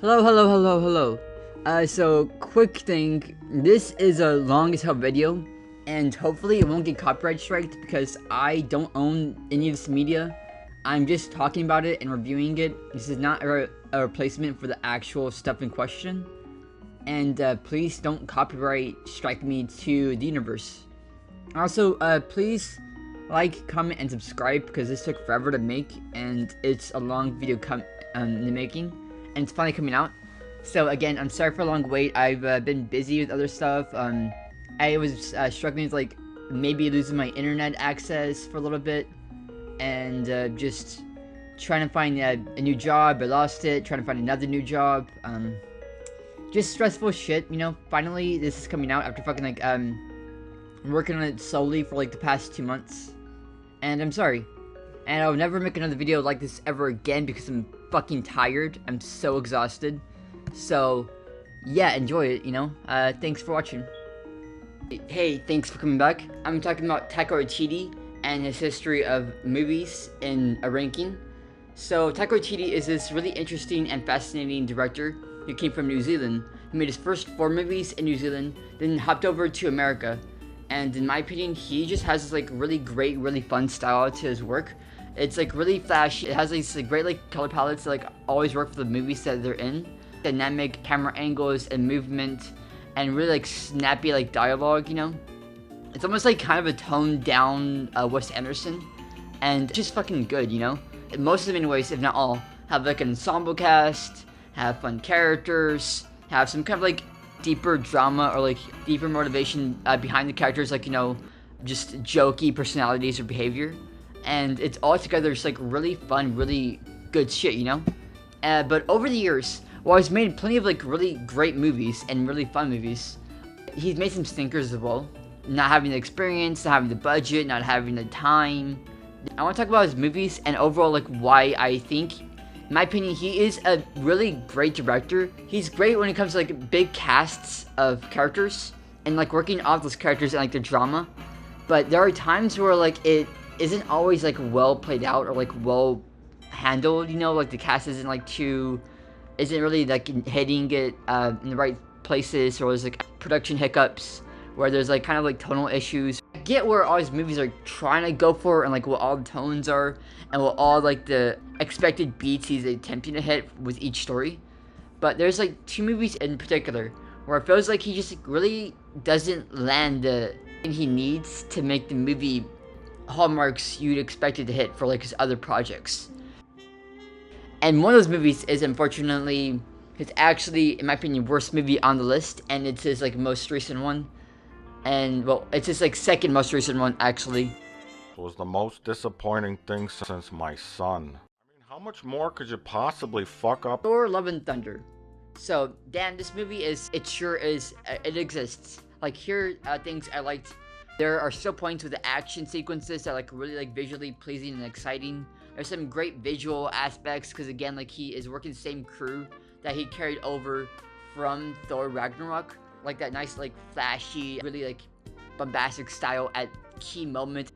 Hello. So quick thing, this is a long as hell video, and hopefully it won't get copyright striked because I don't own any of this media. I'm just talking about it and reviewing it. This is not a replacement for the actual stuff in question. And please don't copyright strike me to the universe. Also, please like, comment, and subscribe because this took forever to make, and it's a long video in the making, and it's finally coming out. So again, I'm sorry for a long wait. I've been busy with other stuff. I was struggling with like maybe losing my internet access for a little bit, and just trying to find a new job. I lost it. Trying to find another new job. Just stressful shit. You know. Finally, this is coming out after fucking like working on it solely for like the past 2 months, and I'm sorry. And I'll never make another video like this ever again because I'm fucking tired. I'm so exhausted. So, yeah, enjoy it, you know? Thanks for watching. Hey, thanks for coming back. I'm talking about Taiki Waiti and his history of movies in a ranking. So, Taiki Waiti is this really interesting and fascinating director who came from New Zealand. He made his first 4 movies in New Zealand, then hopped over to America. And in my opinion, he just has this like really great, really fun style to his work. It's like really flashy. It has these like, great like color palettes that like always work for the movies that they're in. Dynamic camera angles and movement, and really like snappy like dialogue. You know, it's almost like kind of a toned down Wes Anderson, and just fucking good. You know, most of them anyways, if not all, have like an ensemble cast, have fun characters, have some kind of like deeper drama or like deeper motivation behind the characters, like, you know, just jokey personalities or behavior, and it's all together just like really fun, really good shit, you know. But over the years, while he's made plenty of like really great movies and really fun movies, he's made some stinkers as well. Not having the experience, not having the budget, not having the time. I want to talk about his movies and overall like why I think, in my opinion, he is a really great director. He's great when it comes to like big casts of characters and like working off those characters and like their drama. But there are times where like it isn't always like well played out or like well handled. You know, like the cast isn't really like hitting it in the right places, or there's like production hiccups where there's like kind of like tonal issues. I get where all these movies are trying to go for and like what all the tones are and what all like the expected beats he's attempting to hit with each story. But there's like 2 movies in particular where it feels like he just really doesn't land the thing he needs to make the movie hallmarks you'd expect it to hit for like his other projects. And one of those movies is unfortunately his actually, in my opinion, worst movie on the list, and it's his like most recent one. And well, it's his like second most recent one actually. It was the most disappointing thing since my son. I mean, how much more could you possibly fuck up? Thor: Love and Thunder. So, damn, this movie it sure is, it exists. Like, here are things I liked. There are still points with the action sequences that like really like visually pleasing and exciting. There's some great visual aspects because again, like he is working the same crew that he carried over from Thor Ragnarok. Like that nice like flashy, really like bombastic style at key moments.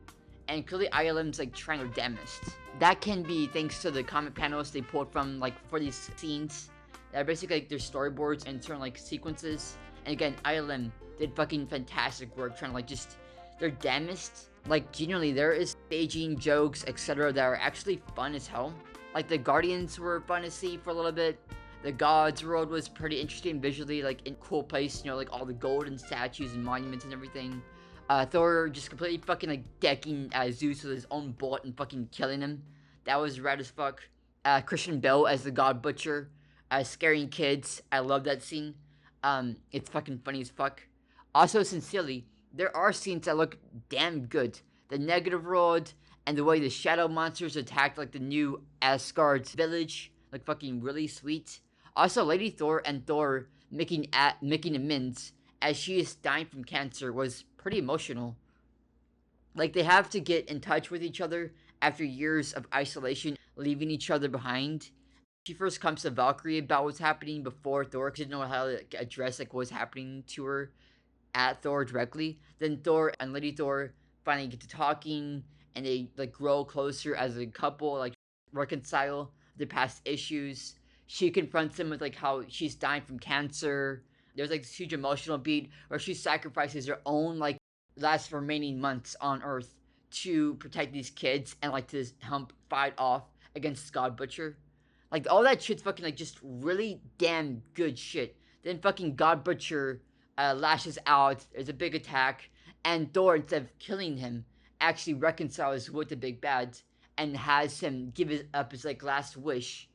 And clearly ILM's like trying their damnedest. That can be thanks to the comic panels they pulled from like for these scenes. That are basically like their storyboards and certain like sequences. And again, ILM did fucking fantastic work trying to like just their damnedest. Like genuinely, there is staging, jokes, etc. that are actually fun as hell. Like the Guardians were fun to see for a little bit. The Gods world was pretty interesting visually, like in a cool place, you know, like all the golden statues and monuments and everything. Thor just completely fucking like decking Zeus with his own bullet and fucking killing him. That was rad as fuck. Christian Bale as the God Butcher, scaring kids. I love that scene. It's fucking funny as fuck. Also, sincerely, there are scenes that look damn good. The negative world and the way the shadow monsters attacked like the new Asgard's village, like fucking really sweet. Also, Lady Thor and Thor making amends as she is dying from cancer was pretty emotional. Like they have to get in touch with each other after years of isolation, leaving each other behind. She first comes to Valkyrie about what's happening before Thor, because she didn't know how to like, address like what's happening to her at Thor directly. Then Thor and Lady Thor finally get to talking, and they like grow closer as a couple, like reconcile their past issues. she confronts him with like how she's dying from cancer. There's like this huge emotional beat where she sacrifices her own like last remaining months on Earth to protect these kids and like to help fight off against God Butcher. Like all that shit's fucking like just really damn good shit. Then fucking God Butcher lashes out. There's a big attack, and Thor, instead of killing him, actually reconciles with the big bad and has him give up his like last wish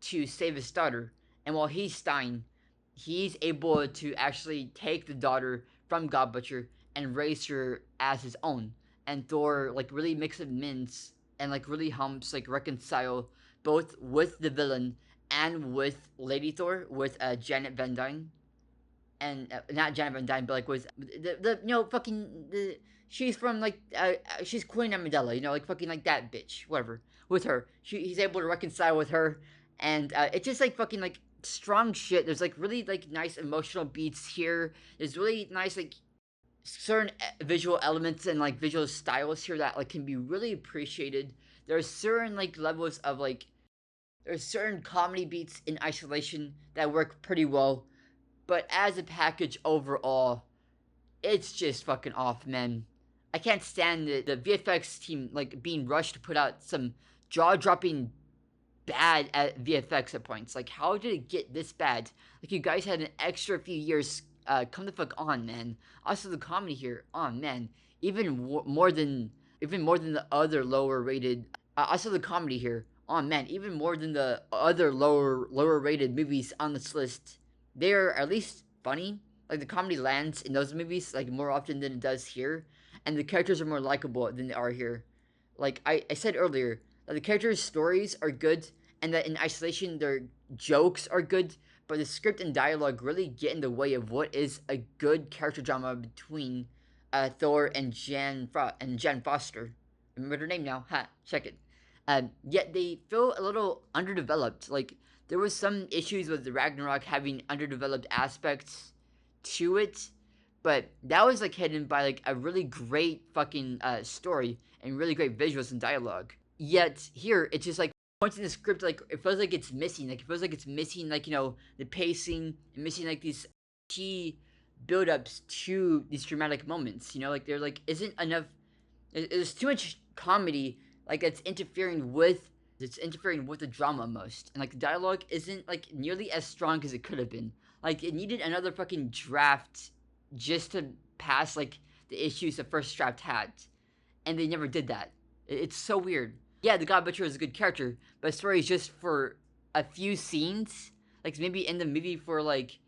to save his daughter. And while he's dying, he's able to actually take the daughter from God Butcher and raise her as his own. And Thor like really makes amends and like really helps like reconcile both with the villain and with Lady Thor, with Janet Van Dyne, and not Janet Van Dyne, but like with the fucking she's from like she's Queen Amidala, like fucking like that bitch, whatever. With her, he's able to reconcile with her, and it's just like fucking like strong shit. There's like really like nice emotional beats here. There's really nice like certain visual elements and like visual styles here that like can be really appreciated. There's certain like levels of like there's certain comedy beats in isolation that work pretty well, but as a package overall, it's just fucking off, man. I can't stand the VFX team like being rushed to put out some jaw-dropping bad at VFX at points. Like, how did it get this bad? Like, you guys had an extra few years. Come the fuck on, man. Also, the comedy here, oh man, even more than the other lower rated. Also, the comedy here, oh man, even more than the other lower rated movies on this list. They're at least funny. Like the comedy lands in those movies like more often than it does here, and the characters are more likable than they are here. Like I said earlier, that the characters' stories are good, and that in isolation their jokes are good, but the script and dialogue really get in the way of what is a good character drama between Thor and Jan Foster. Remember her name now? Ha, check it. Yet they feel a little underdeveloped. Like there was some issues with the Ragnarok having underdeveloped aspects to it, but that was like hidden by like a really great fucking story and really great visuals and dialogue. Yet here it's just like points in the script, like it feels like it's missing. Like it feels like it's missing, like the pacing and missing like these key build-ups to these dramatic moments. Like there like isn't enough. There's too much comedy, like it's interfering with the drama most, and like the dialogue isn't like nearly as strong as it could have been. Like it needed another fucking draft just to pass like the issues the first draft had, and they never did that. It's so weird. Yeah, the God Butcher is a good character, but the story is just for a few scenes, like maybe in the movie for like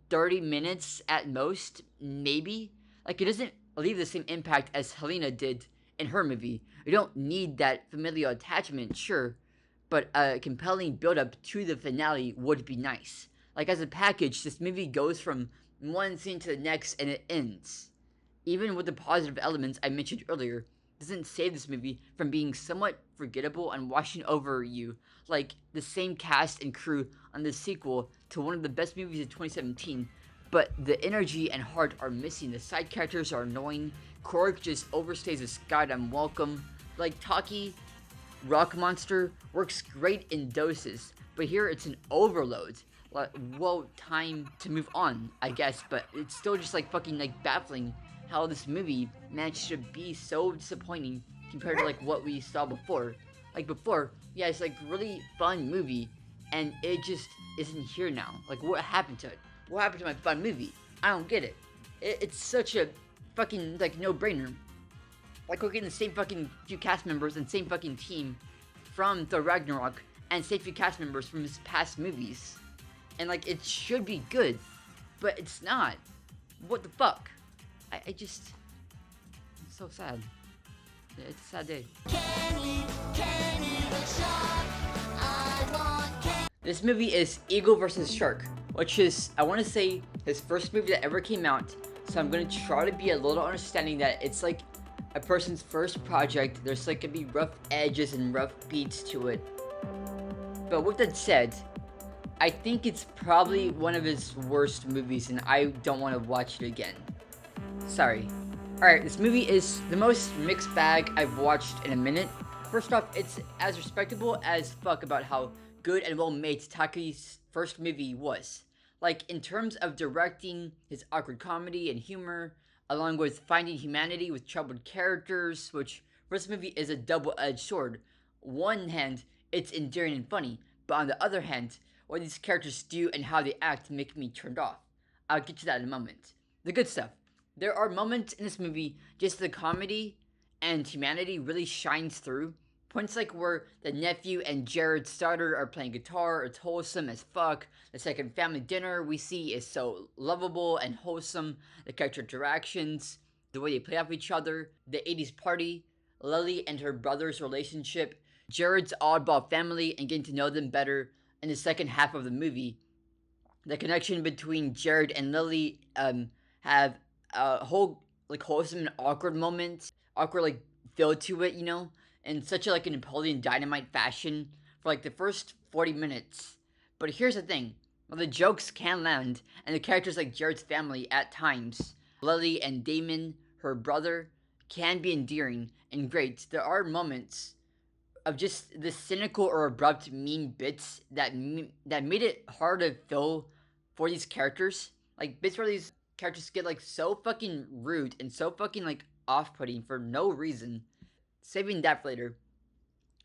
30 minutes at most, maybe. Like it doesn't leave the same impact as Helena did in her movie. We don't need that familial attachment, sure, but a compelling build-up to the finale would be nice. Like as a package, this movie goes from one scene to the next and it ends. Even with the positive elements I mentioned earlier, doesn't save this movie from being somewhat forgettable and washing over you, like the same cast and crew on the sequel to one of the best movies of 2017, but the energy and heart are missing. The side characters are annoying, Korg just overstays his goddamn welcome, like Taiki Rock Monster works great in doses, but here it's an overload. Like, well, time to move on, I guess, but it's still just like fucking like baffling how this movie managed to be so disappointing compared to like what we saw before. Like before, yeah, it's like really fun movie, and it just isn't here now. Like what happened to it? What happened to my fun movie? I don't get it. It's such a fucking like no-brainer. Like we're getting the same fucking few cast members and same fucking team from Thor Ragnarok and same few cast members from his past movies, and like it should be good, but it's not. What the fuck? It's so sad. It's a sad day. This movie is Eagle vs. Shark, which is, I want to say, his first movie that ever came out, so I'm going to try to be a little understanding that it's like a person's first project. There's like going to be rough edges and rough beats to it. But with that said, I think it's probably one of his worst movies, and I don't want to watch it again. Sorry. Alright, this movie is the most mixed bag I've watched in a minute. First off, it's as respectable as fuck about how good and well made Taki's first movie was. Like, in terms of directing, his awkward comedy and humor, along with finding humanity with troubled characters, which for this movie is a double-edged sword. One hand, it's endearing and funny, but on the other hand, what these characters do and how they act make me turned off. I'll get to that in a moment. The good stuff. There are moments in this movie, just the comedy and humanity really shines through. Points like where the nephew and Jared's daughter are playing guitar, it's wholesome as fuck. The second family dinner we see is so lovable and wholesome. The character interactions, the way they play off each other, the 80s party, Lily and her brother's relationship, Jared's oddball family and getting to know them better in the second half of the movie. The connection between Jared and Lily have a whole like wholesome and awkward moments, awkward like feel to it, in such a like a Napoleon Dynamite fashion for like the first 40 minutes. But here's the thing: while the jokes can land, and the characters like Jared's family at times, Lily and Damon, her brother, can be endearing and great. There are moments of just the cynical or abrupt mean bits that made it hard to feel for these characters. Like bits where these characters get like so fucking rude and so fucking like off-putting for no reason. Saving that for later,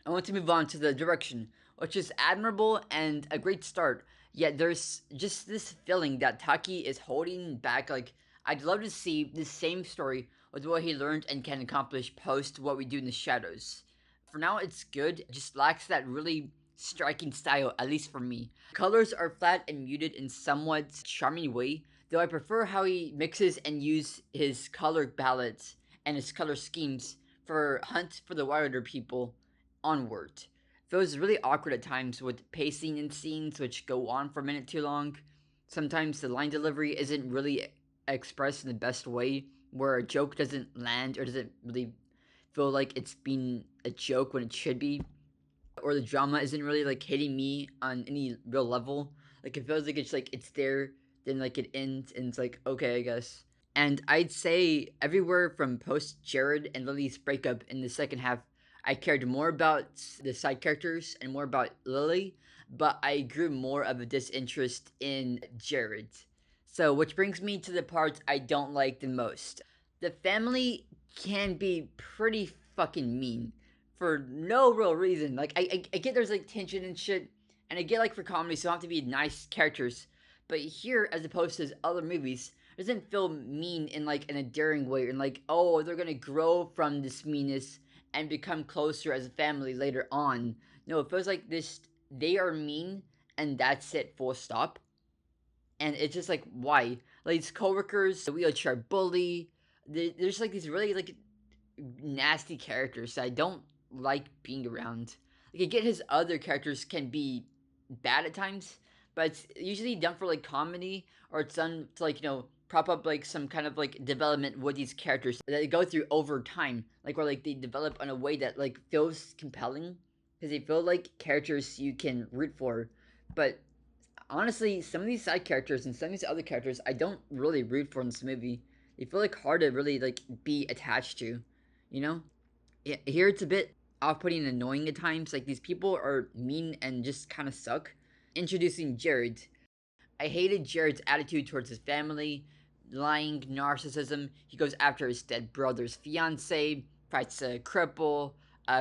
I want to move on to the direction, which is admirable and a great start. Yet there's just this feeling that Taki is holding back. Like, I'd love to see the same story with what he learned and can accomplish post What We Do in the Shadows. For now, it's good. It just lacks that really striking style, at least for me. Colors are flat and muted in somewhat charming way, though I prefer how he mixes and uses his color palettes and his color schemes for Hunt for the Wilder People onward. Feels really awkward at times with pacing in scenes which go on for a minute too long. Sometimes the line delivery isn't really expressed in the best way, where a joke doesn't land or doesn't really feel like it's being a joke when it should be, or the drama isn't really like hitting me on any real level. Like it feels like it's there, then like it ends and it's like, okay, I guess. And I'd say everywhere from post Jared and Lily's breakup in the second half, I cared more about the side characters and more about Lily, but I grew more of a disinterest in Jared. So, which brings me to the parts I don't like the most. The family can be pretty fucking mean for no real reason. Like, I get there's like tension and shit, and I get like for comedy, so don't have to be nice characters. But here, as opposed to his other movies, it doesn't feel mean in like an endearing way, and like, oh, they're gonna grow from this meanness and become closer as a family later on. No, it feels like this they are mean and that's it, full stop. And it's just like, why? Like these coworkers, the wheelchair bully, there's like these really like nasty characters that I don't like being around. Like I get his other characters can be bad at times, but it's usually done for like comedy, or it's done to like prop up like some kind of like development with these characters that they go through over time, like where like they develop in a way that like feels compelling because they feel like characters you can root for. But honestly, some of these side characters and some of these other characters I don't really root for in this movie. They feel like hard to really like be attached to, you know? Yeah, here it's a bit off-putting and annoying at times. Like these people are mean and just kind of suck. Introducing Jared. I hated Jared's attitude towards his family, lying, narcissism. He goes after his dead brother's fiance, fights a cripple,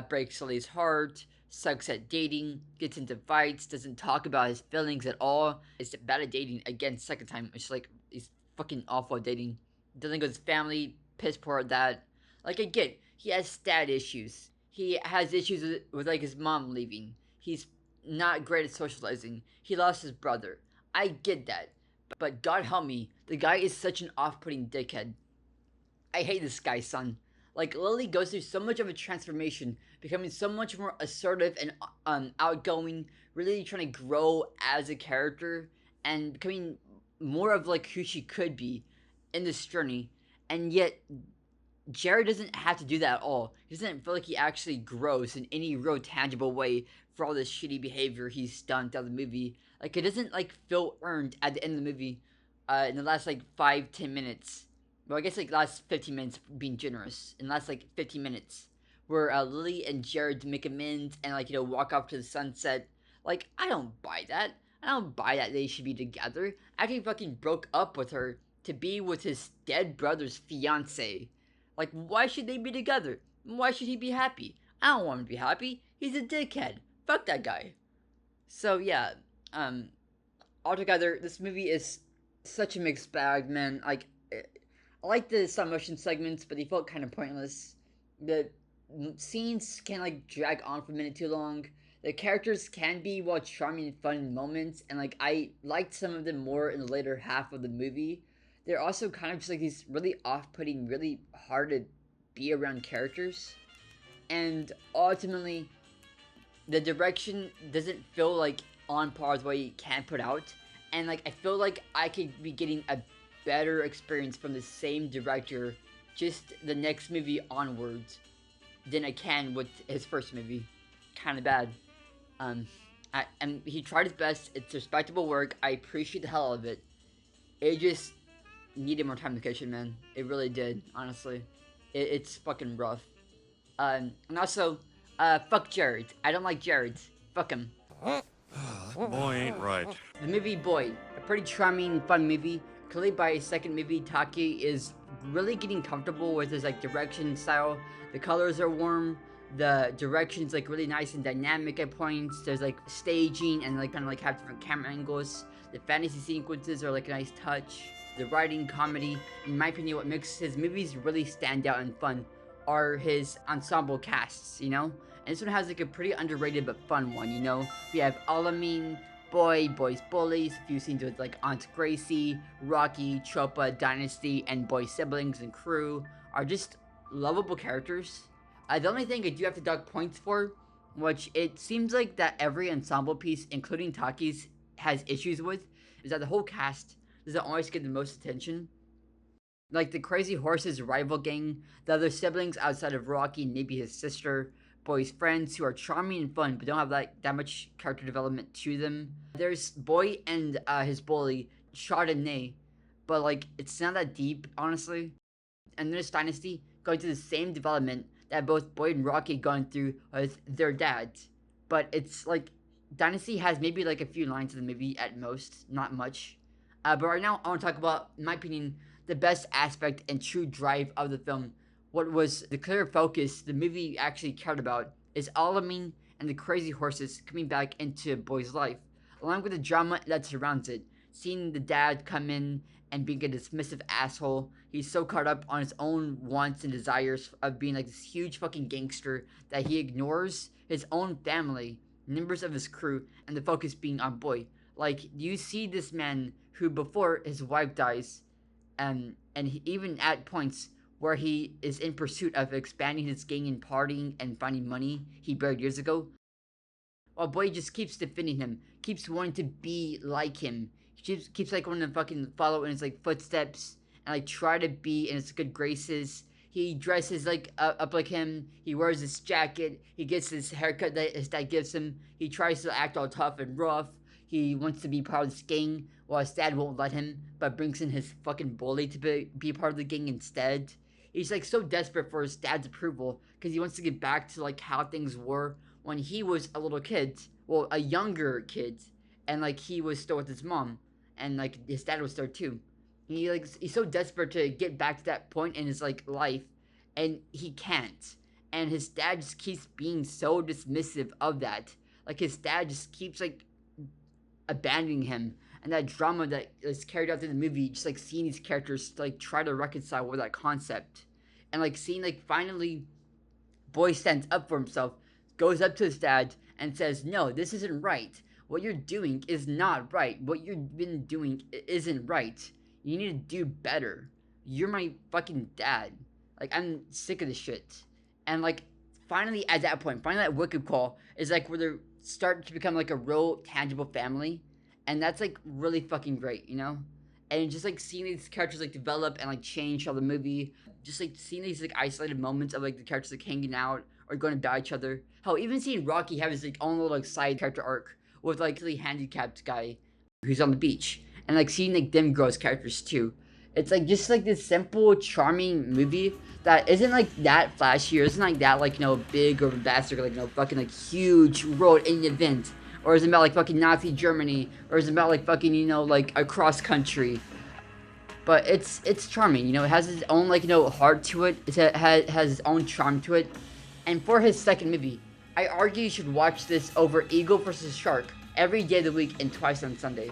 breaks Lily's heart, sucks at dating, gets into fights, doesn't talk about his feelings at all. Is bad at dating again, second time. It's like he's fucking awful at dating. Dealing with his family, piss poor at that. Like I get, he has dad issues. He has issues with like his mom leaving. He's not great at socializing. He lost his brother. I get that. But God help me, the guy is such an off-putting dickhead. I hate this guy, son. Like, Lily goes through so much of a transformation, becoming so much more assertive and outgoing, really trying to grow as a character, and becoming more of like who she could be in this journey. And yet, Jared doesn't have to do that at all. He doesn't feel like he actually grows in any real tangible way for all this shitty behavior he's done throughout the movie. Like, it doesn't, like, feel earned at the end of the movie, in the last, like, 5-10 minutes. Well, I guess, like, last 15 minutes being generous. In the last, like, 15 minutes. Where, Lily and Jared make amends and, like, walk off to the sunset. Like, I don't buy that. I don't buy that they should be together. After he fucking broke up with her to be with his dead brother's fiance. Like, why should they be together? Why should he be happy? I don't want him to be happy. He's a dickhead. Fuck that guy. So yeah, um, altogether, this movie is such a mixed bag, man. Like, I like the stop motion segments, but they felt kind of pointless. The scenes can like drag on for a minute too long. The characters can be well charming and fun in moments, and like I liked some of them more in the later half of the movie. They're also kind of just like these really off-putting, really hard to be around characters, and ultimately, the direction doesn't feel like on par with what you can put out, and like I feel like I could be getting a better experience from the same director, just the next movie onwards, than I can with his first movie. Kind of bad. And he tried his best. It's respectable work. I appreciate the hell of it. It just needed more time to kitchen, man. It really did, honestly. It's fucking rough. And also, fuck Jared. I don't like Jared. Fuck him. Boy ain't right. The movie Boy, a pretty charming, fun movie. Clearly by his second movie, Taki is really getting comfortable with his like direction style. The colors are warm. The direction's like really nice and dynamic at points. There's like staging and like kind of like have different camera angles. The fantasy sequences are like a nice touch. The writing, comedy, in my opinion, what makes his movies really stand out and fun are his ensemble casts, you know? And this one has like a pretty underrated but fun one, you know? We have Alamin, Boy, Boy's Bullies, a few scenes with like Aunt Gracie, Rocky, Chopa, Dynasty, and Boy's siblings and crew are just lovable characters. The only thing I do have to dock points for, which it seems like that every ensemble piece, including Taki's, has issues with, is that the whole cast doesn't always get the most attention. Like the Crazy Horse's rival gang, the other siblings outside of Rocky, and maybe his sister, Boy's friends who are charming and fun but don't have like that much character development to them. There's Boy and his bully, Chardonnay, but like it's not that deep, honestly. And there's Dynasty going through the same development that both Boy and Rocky gone through with their dads. But it's like Dynasty has maybe like a few lines in the movie at most, not much. But right now I want to talk about, in my opinion, the best aspect and true drive of the film. What was the clear focus the movie actually cared about is Alamin and the Crazy Horses coming back into Boy's life, along with the drama that surrounds it. Seeing the dad come in and being a dismissive asshole, he's so caught up on his own wants and desires of being like this huge fucking gangster that he ignores his own family, members of his crew, and the focus being on Boy. Like, you see this man who, before his wife dies, and even at points where he is in pursuit of expanding his gang and partying and finding money he buried years ago, while Boy just keeps defending him, keeps wanting to be like him. He keeps like wanting to fucking follow in his like footsteps and like try to be in his good graces. He dresses like up like him. He wears his jacket. He gets his haircut that his dad gives him. He tries to act all tough and rough. He wants to be part of this gang while his dad won't let him, but brings in his fucking bully to be part of the gang instead. He's like so desperate for his dad's approval because he wants to get back to like how things were when he was a little kid, well, a younger kid, and like he was still with his mom, and like his dad was there too. He's so desperate to get back to that point in his like life, and he can't. And his dad just keeps being so dismissive of that. Like his dad just keeps like abandoning him, and that drama that is carried out through the movie, just like seeing these characters like try to reconcile with that concept, and like seeing like finally Boy stands up for himself, goes up to his dad and says, no, this isn't right. What you're doing is not right. What you've been doing isn't right. You need to do better. You're my fucking dad. Like, I'm sick of this shit. And like finally at that point, finally that wake-up call is like where they start to become like a real tangible family, and that's like really fucking great, you know? And just like seeing these characters like develop and like change how the movie, just like seeing these like isolated moments of like the characters like hanging out or going about each other. Hell, even seeing Rocky have his like own little like side character arc with like the handicapped guy who's on the beach, and like seeing like them grow as characters too. It's like just like this simple, charming movie that isn't like that flashy or isn't like that like, you know, big or vast or like, you know, fucking like huge world-ending event or is it about like fucking Nazi Germany, or is it about like fucking, you know, like across country? But it's charming, you know. It has its own, like, you know, heart to it. It has its own charm to it. And for his second movie, I argue you should watch this over Eagle versus Shark every day of the week and twice on Sunday.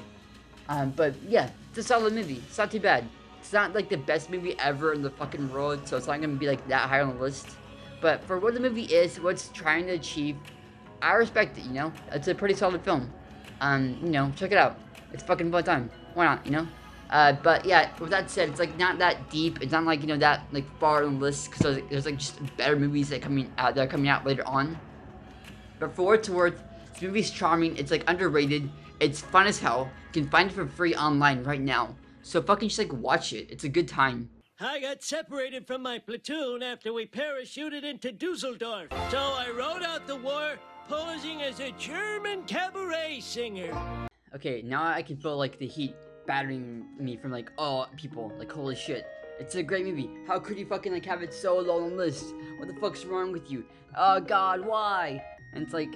But yeah, it's a solid movie. It's not too bad. It's not like the best movie ever in the fucking world, so it's not gonna be like that high on the list. But for what the movie is, what it's trying to achieve, I respect it, you know? It's a pretty solid film. You know, check it out. It's fucking fun time. Why not, you know? But yeah, with that said, it's like not that deep. It's not like, you know, that like far on the list, because there's like just better movies that are coming out later on. But for what it's worth, this movie's charming. It's like underrated. It's fun as hell. You can find it for free online right now. So fucking just like watch it. It's a good time. I got separated from my platoon after we parachuted into Dusseldorf. So I rode out the war posing as a German cabaret singer. Okay, now I can feel like the heat battering me from like all people. Like, holy shit. It's a great movie. How could you fucking like have it so low on the list? What the fuck's wrong with you? Oh god, why? And it's like,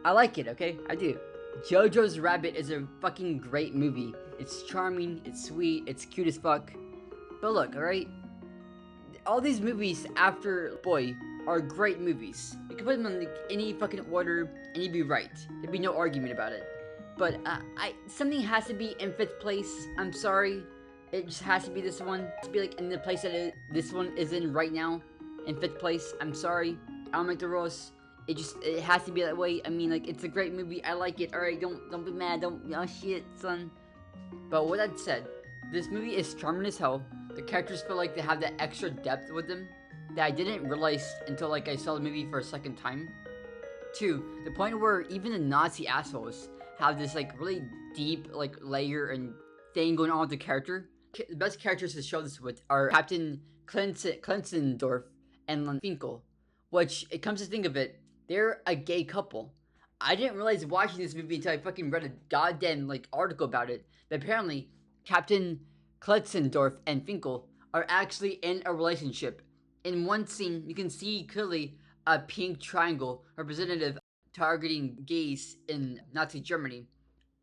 I like it, okay? I do. Jojo's Rabbit is a fucking great movie. It's charming, it's sweet, it's cute as fuck. But look, alright? All these movies after Boy are great movies. You can put them in like any fucking order and you'd be right. There'd be no argument about it. But something has to be in 5th place. I'm sorry. It just has to be this one. It has to be like in the place that this one is in right now. In 5th place. I'm sorry. I don't make the rules. It has to be that way. I mean, like, it's a great movie. I like it. Alright, don't be mad. Oh shit, son. But with that said, this movie is charming as hell. The characters feel like they have that extra depth with them that I didn't realize until like I saw the movie for a second time. 2, the point where even the Nazi assholes have this like really deep like layer and thing going on with the character. The best characters to show this with are Captain Klenzendorf and Finkel, which, it comes to think of it, they're a gay couple. I didn't realize watching this movie until I fucking read a goddamn like article about it. But apparently, Captain Klenzendorf and Finkel are actually in a relationship. In one scene, you can see clearly a pink triangle representative targeting gays in Nazi Germany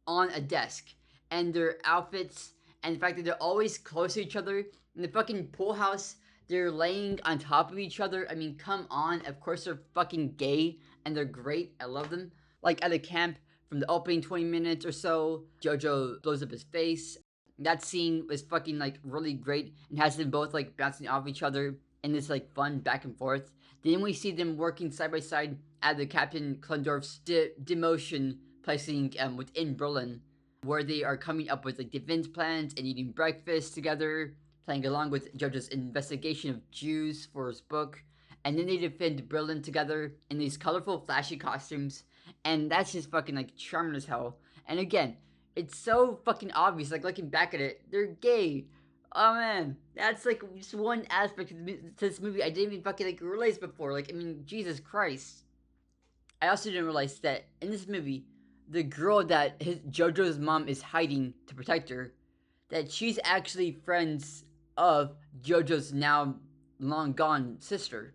on a desk. And their outfits and the fact that they're always close to each other. In the fucking pool house, they're laying on top of each other. I mean, come on. Of course they're fucking gay and they're great. I love them. Like at a camp, from the opening 20 minutes or so, Jojo blows up his face. That scene was fucking like really great and has them both like bouncing off each other in this like fun back and forth. Then we see them working side by side at the Captain Klendorf's demotion placing within Berlin, where they are coming up with like defense plans and eating breakfast together, playing along with Jojo's investigation of Jews for his book. And then they defend Berlin together in these colorful, flashy costumes. And that's just fucking like charming as hell. And again, it's so fucking obvious, like looking back at it, they're gay. Oh man, that's like just one aspect to this movie I didn't even fucking like realize before. Like, I mean, Jesus Christ. I also didn't realize that in this movie, the girl that Jojo's mom is hiding to protect her, that she's actually friends of Jojo's now long gone sister.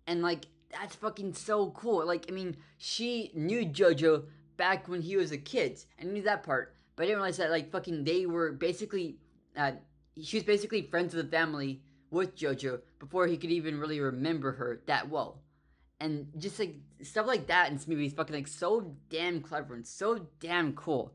And like, that's fucking so cool. Like, I mean, she knew Jojo back when he was a kid. I knew that part. But I didn't realize that like fucking they were basically she was basically friends with the family with Jojo before he could even really remember her that well. And just like stuff like that in this movie is fucking like so damn clever and so damn cool.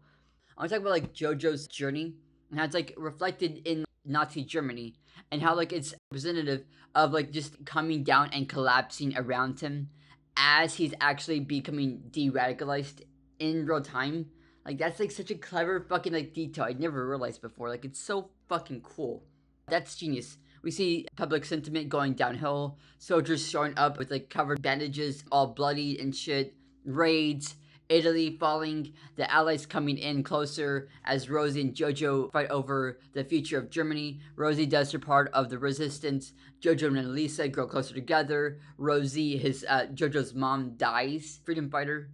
I want to talk about like Jojo's journey and how it's like reflected in Nazi Germany and how like it's representative of like just coming down and collapsing around him as he's actually becoming de-radicalized in real time. Like, that's like such a clever fucking like detail I'd never realized before. Like, it's so fucking cool. That's genius. We see public sentiment going downhill, soldiers showing up with like covered bandages, all bloody and shit, raids, Italy falling, the Allies coming in closer as Rosie and Jojo fight over the future of Germany. Rosie does her part of the resistance. Jojo and Lisa grow closer together. Rosie, Jojo's mom, dies. Freedom fighter.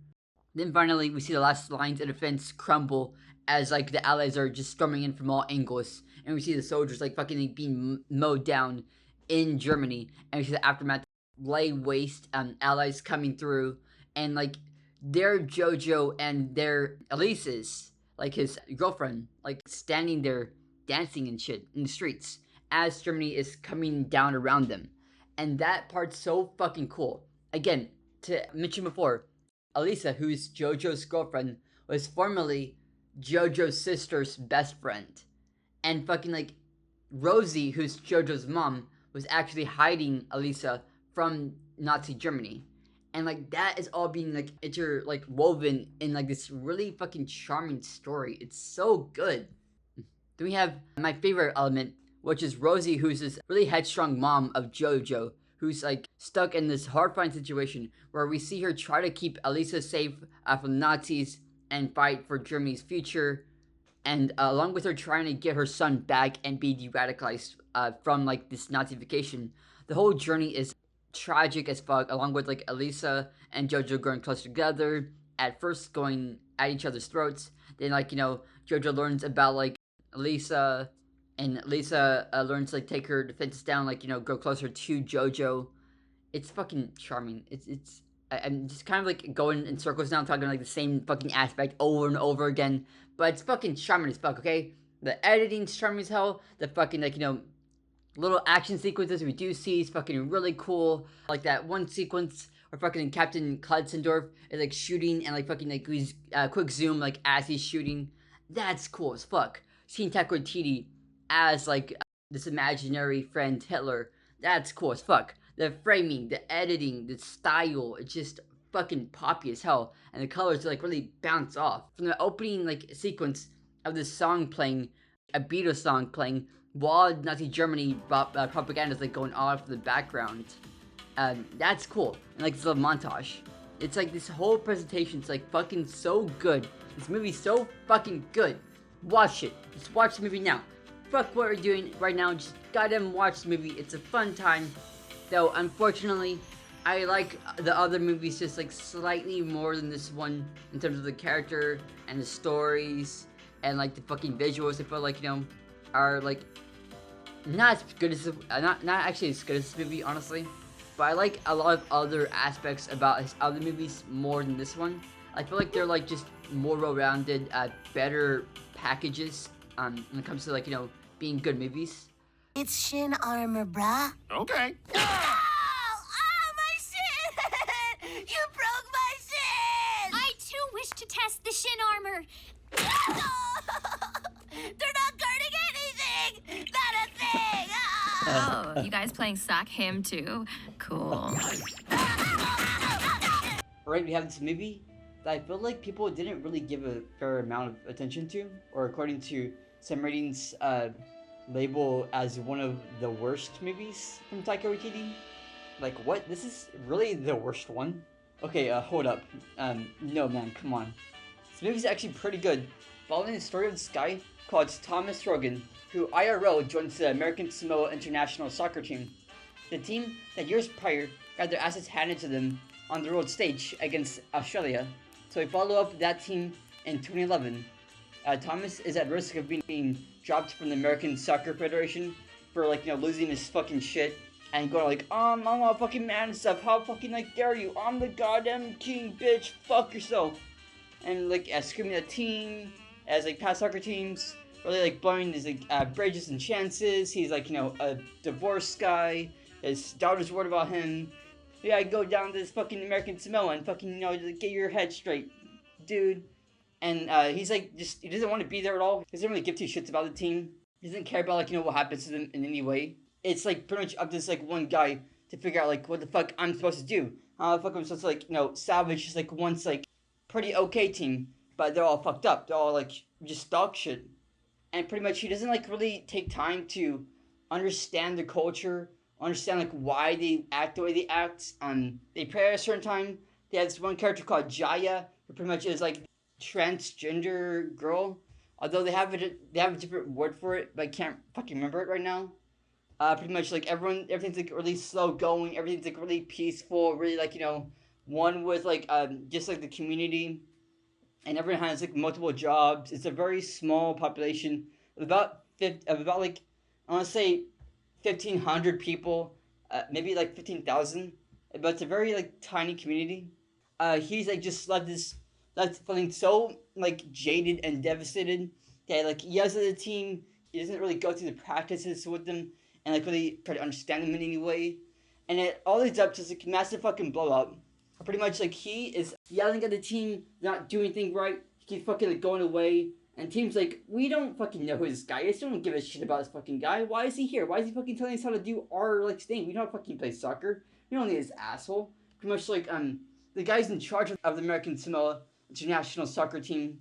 Then finally, we see the last lines of defense crumble as like the Allies are just storming in from all angles. And we see the soldiers like fucking like, being mowed down in Germany. And we see the aftermath lay waste, Allies coming through. And like their Jojo and their Elise's, like his girlfriend, like standing there dancing and shit in the streets as Germany is coming down around them. And that part's so fucking cool. Again, to mention before, Elisa, who's Jojo's girlfriend, was formerly Jojo's sister's best friend. And fucking like Rosie, who's Jojo's mom, was actually hiding Elisa from Nazi Germany. And like that is all being like woven in like this really fucking charming story. It's so good. Then we have my favorite element, which is Rosie, who's this really headstrong mom of Jojo, who's like stuck in this horrifying situation where we see her try to keep Elisa safe from the Nazis and fight for Germany's future, and along with her trying to get her son back and be de-radicalized from like this Nazification. The whole journey is tragic as fuck, along with like Elisa and Jojo growing closer together, at first going at each other's throats, then like Jojo learns about like Elisa, and Lisa learns to like take her defenses down, like go closer to Jojo. It's fucking charming. I'm just kind of like going in circles now, talking like the same fucking aspect over and over again, but it's fucking charming as fuck. Okay, the editing's charming as hell. The fucking like little action sequences we do see is fucking really cool. Like that one sequence where fucking Captain Klutzendorf is like shooting and like fucking like we quick zoom like as he's shooting. That's cool as fuck. Seeing Taiki Waiti as like this imaginary friend Hitler. That's cool as fuck. The framing, the editing, the style, it's just fucking poppy as hell. And the colors like really bounce off. From the opening like sequence of this song playing, a Beatles song playing, while Nazi Germany propaganda is like going off in the background. That's cool. And like this little montage. It's like this whole presentation's like fucking so good. This movie's so fucking good. Watch it. Just watch the movie now. Fuck what we're doing right now. Just goddamn watch the movie. It's a fun time. Though, unfortunately, I like the other movies just like slightly more than this one in terms of the character and the stories and like the fucking visuals. I feel like are like not as good as not actually as good as this movie, honestly. But I like a lot of other aspects about his other movies more than this one. I feel like they're like just more well-rounded, better packages when it comes to like being good movies. It's shin armor, brah. Okay. Oh, my shin! You broke my shin! I too wish to test the shin armor. They're not guarding anything! Not a thing! Oh, you guys playing sock him too? Cool. Alright, we have this movie that I feel like people didn't really give a fair amount of attention to, or according to some ratings, label as one of the worst movies from Taiki Waititi. Like, what? This is really the worst one? Okay, hold up. No, man, come on. This movie's actually pretty good. Following the story of this guy called Thomas Rogan, who IRL joins the American Samoa International Soccer team. The team that years prior got their assets handed to them on the world stage against Australia. So we follow up that team in 2011. Thomas is at risk of being dropped from the American Soccer Federation for like losing his fucking shit and going like, I'm a fucking man and stuff. How fucking like dare you? I'm the goddamn king, bitch. Fuck yourself. And like screaming at the team as like past soccer teams, really like blowing his like bridges and chances. He's like a divorced guy. His daughter's worried about him. Yeah, go down to this fucking American Samoa and fucking get your head straight, dude. And he's like, he doesn't want to be there at all. He doesn't really give two shits about the team. He doesn't care about like what happens to them in any way. It's like pretty much up to this like one guy to figure out like what the fuck I'm supposed to do. How the fuck I'm supposed to like salvage just like once like pretty okay team, but they're all fucked up. They're all like just dog shit. And pretty much he doesn't like really take time to understand the culture, understand like why they act the way they act. They pray at a certain time. They have this one character called Jaya, who pretty much is like transgender girl, although they have a different word for it, but I can't fucking remember it right now. Pretty much like everything's like really slow going, everything's like really peaceful, really like one with like just like the community, and everyone has like multiple jobs. It's a very small population of about like I want to say 1,500 people, maybe like 15,000, but it's a very like tiny community. he's like just left feeling so like jaded and devastated that like he yells at the team. He doesn't really go through the practices with them and like really try to understand them in any way. And it all leads up to this like, massive fucking blowout. Pretty much like he is yelling at the team, not doing anything right. He keeps fucking like going away. And team's like, we don't fucking know who this guy is. We don't give a shit about this fucking guy. Why is he here? Why is he fucking telling us how to do our like thing? We don't fucking play soccer. We don't need this asshole. Pretty much like the guy's in charge of the American Samoa international soccer team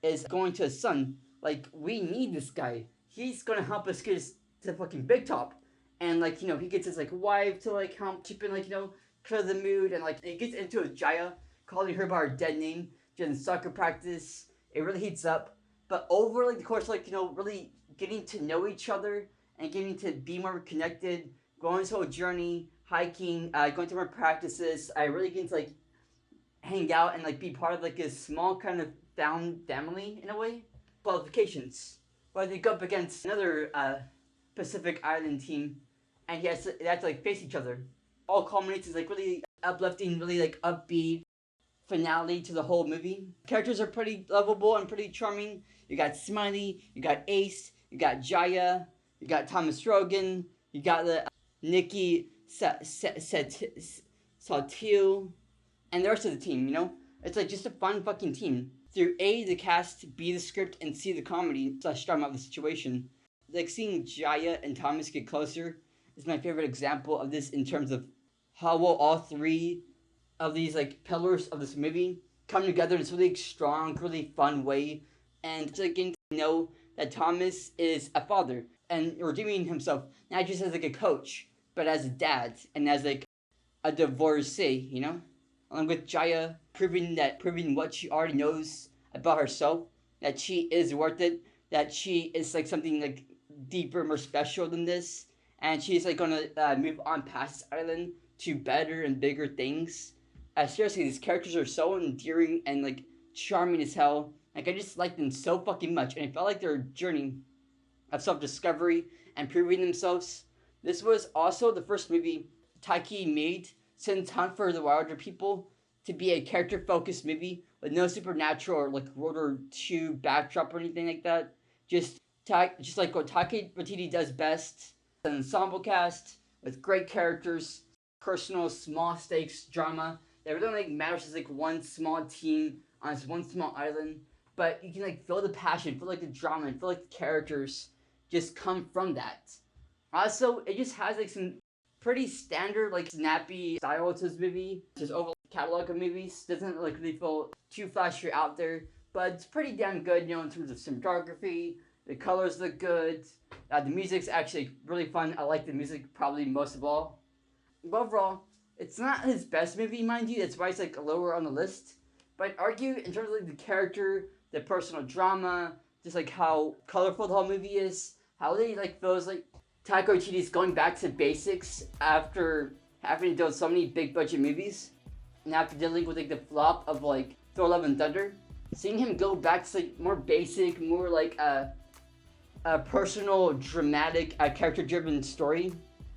is going to his son. Like, we need this guy. He's gonna help us get us to the fucking big top. And like, you know, he gets his like wife to like help chip in, like, you know, clear the mood, and like he gets into a Jaya, calling her by her dead name during soccer practice. It really heats up. But over like the course, like, you know, really getting to know each other and getting to be more connected, going on this whole journey, hiking, going to more practices, I really get to like hang out and like be part of like a small kind of found family in a way. Qualifications, where they go up against another Pacific Island team, and they have to like face each other. All culminates is like really uplifting, really like upbeat finale to the whole movie. Characters are pretty lovable and pretty charming. You got Smiley, you got Ace, you got Jaya, you got Thomas Rogan, you got the Nikki Saltil, and the rest of the team, you know? It's like just a fun fucking team. Through A, the cast, B, the script, and C, the comedy / drama of the situation. Like seeing Jaya and Thomas get closer is my favorite example of this in terms of how well all three of these like pillars of this movie come together in this really strong, really fun way. And it's like getting to know that Thomas is a father and redeeming himself not just as like a coach, but as a dad and as like a divorcee, you know? Along with Jaya proving what she already knows about herself, that she is worth it, that she is like something like deeper, more special than this, and she's like gonna move on past this island to better and bigger things. Seriously, these characters are so endearing and like charming as hell. Like, I just like them so fucking much, and it felt like their journey of self-discovery and proving themselves. This was also the first movie Taiki made since Hunt for the Wilder People to be a character-focused movie with no supernatural or like World War II backdrop or anything like that. Just like what Taiki Waiti does best. An ensemble cast with great characters, personal small stakes drama that really like matters as like one small team on this one small island. But you can like feel the passion, feel like the drama, and feel like the characters just come from that. Also, it just has like some pretty standard like snappy style to this movie. Just overall catalog of movies doesn't like really feel too flashy or out there, but it's pretty damn good, you know, in terms of cinematography. The colors look good. The music's actually really fun. I like the music probably most of all. But overall, it's not his best movie, mind you. That's why it's like lower on the list. But I'd argue in terms of like the character, the personal drama, just like how colorful the whole movie is, how they like feels like Taika Waititi's going back to basics after having to deal with so many big budget movies, and after dealing with like the flop of like Thor: Love and Thunder, seeing him go back to like more basic, more like a personal, dramatic, character-driven story,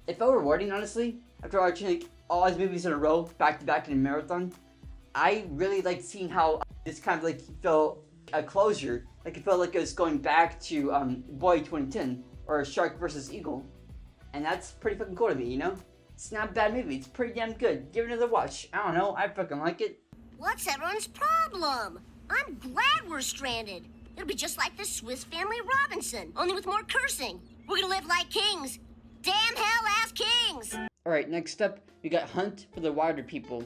it felt rewarding, honestly. After watching like all his movies in a row, back to back in a marathon, I really liked seeing how this kind of like felt a closure. Like it felt like it was going back to Boy 2010 or Shark vs. Eagle, and that's pretty fucking cool to me, you know? It's not a bad movie. It's pretty damn good. Give it another watch. I don't know. I fucking like it. What's everyone's problem? I'm glad we're stranded. It'll be just like the Swiss Family Robinson, only with more cursing. We're gonna live like kings. Damn hell-ass kings! Alright, next up, we got Hunt for the Wilder People.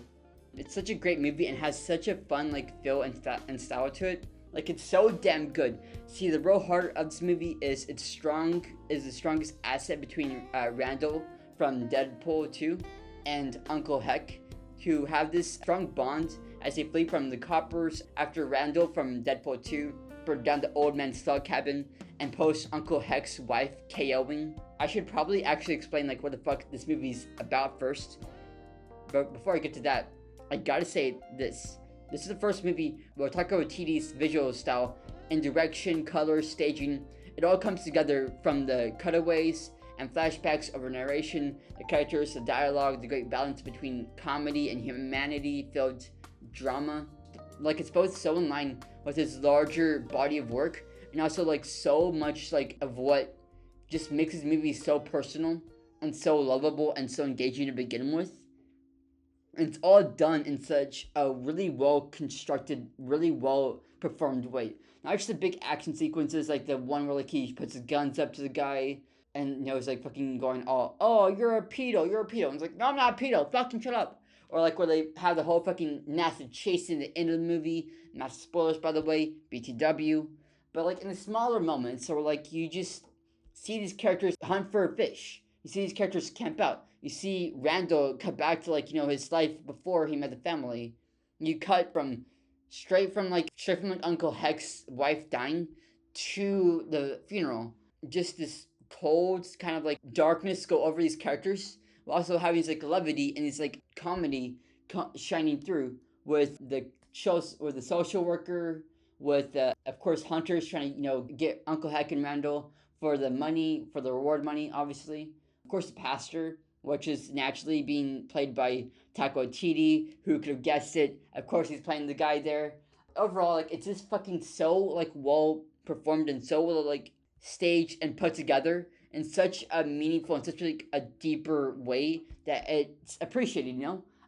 It's such a great movie and has such a fun like feel and style to it. Like, it's so damn good. See, the real heart of this movie is the strongest asset between Randall from Deadpool 2 and Uncle Heck, who have this strong bond as they flee from the coppers after Randall from Deadpool 2 burned down the old man's log cabin and post Uncle Heck's wife KOing. I should probably actually explain like what the fuck this movie's about first. But before I get to that, I gotta say this. This is the first movie where Taika Waititi's visual style and direction, color, staging, it all comes together from the cutaways and flashbacks over narration, the characters, the dialogue, the great balance between comedy and humanity filled drama. Like, it's both so in line with his larger body of work, and also like so much like of what just makes his movie so personal and so lovable and so engaging to begin with. And it's all done in such a really well constructed, really well performed way. Not just the big action sequences like the one where like he puts his guns up to the guy and it's like fucking going all, oh, you're a pedo, you're a pedo. And it's like, no, I'm not a pedo, fucking shut up. Or like where they have the whole fucking massive chase in the end of the movie. Not spoilers, by the way, BTW. But like in the smaller moments, so like you just see these characters hunt for a fish. You see these characters camp out. You see Randall cut back to like, his life before he met the family. You cut from straight from like Uncle Hex's wife dying to the funeral. Just this cold kind of like darkness go over these characters, while also having this like levity and this like comedy shining through with the shows, with the social worker, with of course Hunter's trying to get Uncle Heck and Randall for the money, for the reward money, obviously. Of course, the pastor, which is naturally being played by Taiki Waiti, who could have guessed it. Of course, he's playing the guy there. Overall, like, it's just fucking so, like, well performed and so well, like, staged and put together in such a meaningful and such, like, a deeper way that it's appreciated,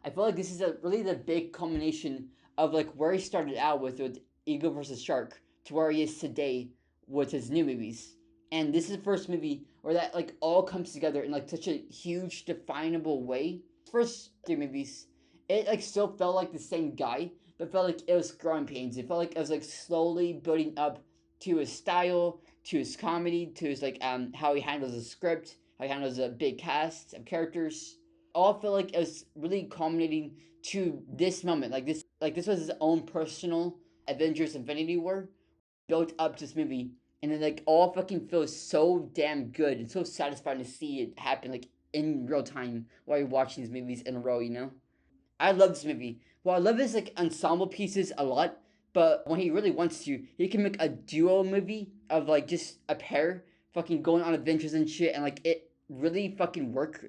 I feel like this is really the big culmination of, like, where he started out with Eagle vs. Shark to where he is today with his new movies. And this is the first movie where that like all comes together in like such a huge definable way. First 3 movies, it like still felt like the same guy, but felt like it was growing pains. It felt like it was like slowly building up to his style, to his comedy, to his like how he handles the script, how he handles a big cast of characters. All felt like it was really culminating to this moment. Like this was his own personal Avengers Infinity War built up to this movie. And then, like, all fucking feels so damn good and so satisfying to see it happen, like, in real time while you're watching these movies in a row, I love this movie. Well, I love his, like, ensemble pieces a lot, but when he really wants to, he can make a duo movie of, like, just a pair fucking going on adventures and shit, and, like, it really fucking work.